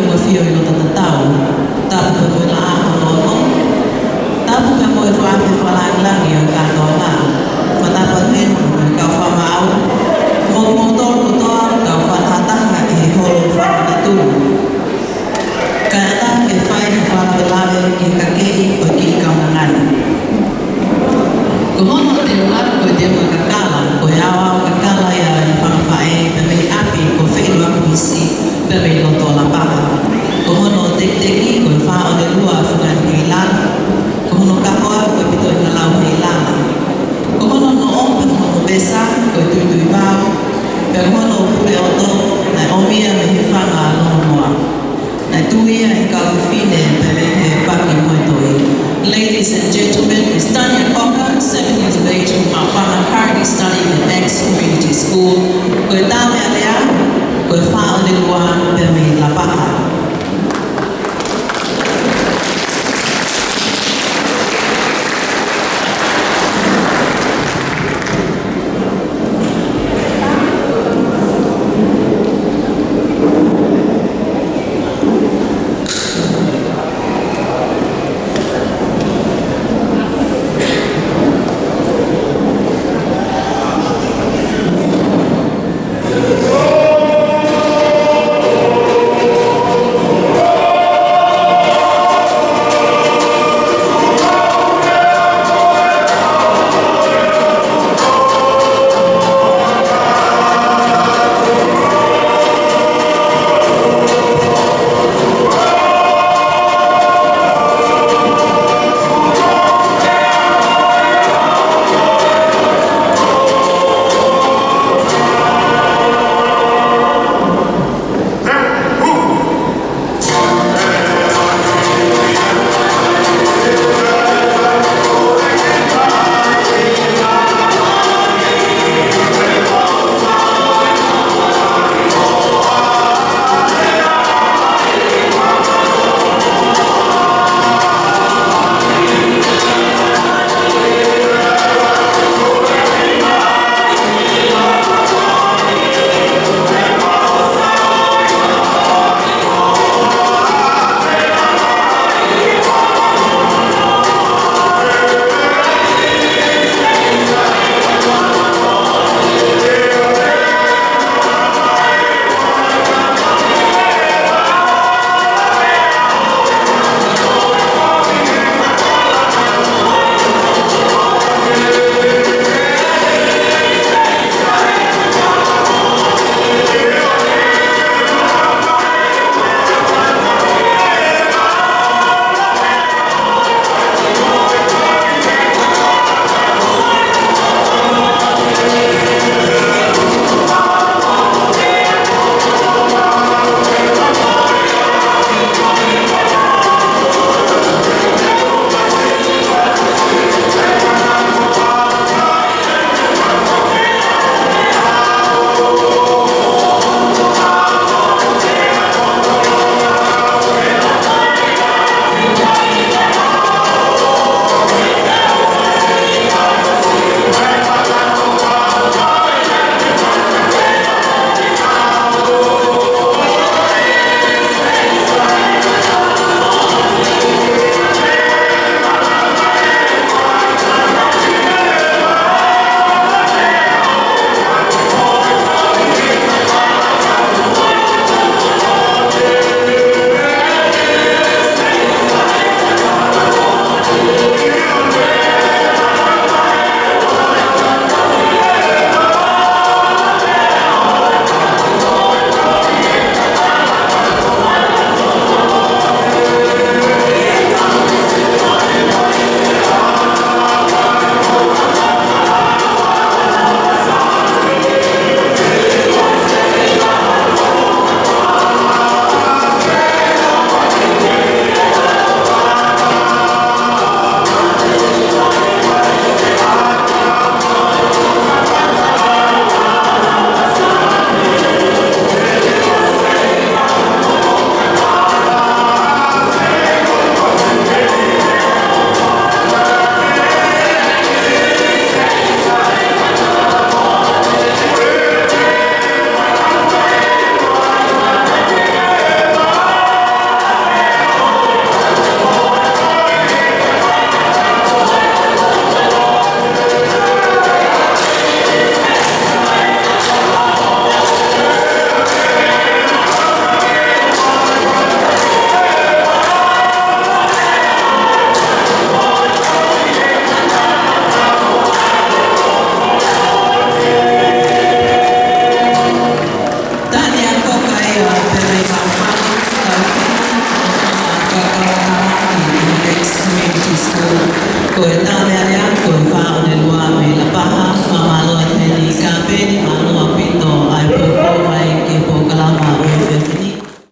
mo fio i lota tatau, tapu pe mo la ako nono, tapu pe mo e whaake whalangi o katoa ngā, whatapa tēnu me kau whamau, mo tōku toa kau whanhatanga e holo whanatu. Ka ata ke whai he whapelawe ke kakei o ki kaunangani. Ko mono te ularu koe te ua kakala, koe awa o kakala ia i whangawhae pe mei api ko whenua kumisi pe mei loto la papa. Ko mono te teki koe wha o le lua whungan hei lana. Ko mono kakoa koe pito i ngalau hei lana. Ko mono no ompe mono besa koe tuitui pao. Pe mono pule oto na omia me he whanga lono moa. Na tuia e kawhiwhine pe mei he paki moetoi. Ladies and gentlemen, Ms. Tanya Cocker, 7 years of age from Mount Whangan, currently studying at Next Community School. Koe tāmea lea, koe wha o le lua pe mei la paha.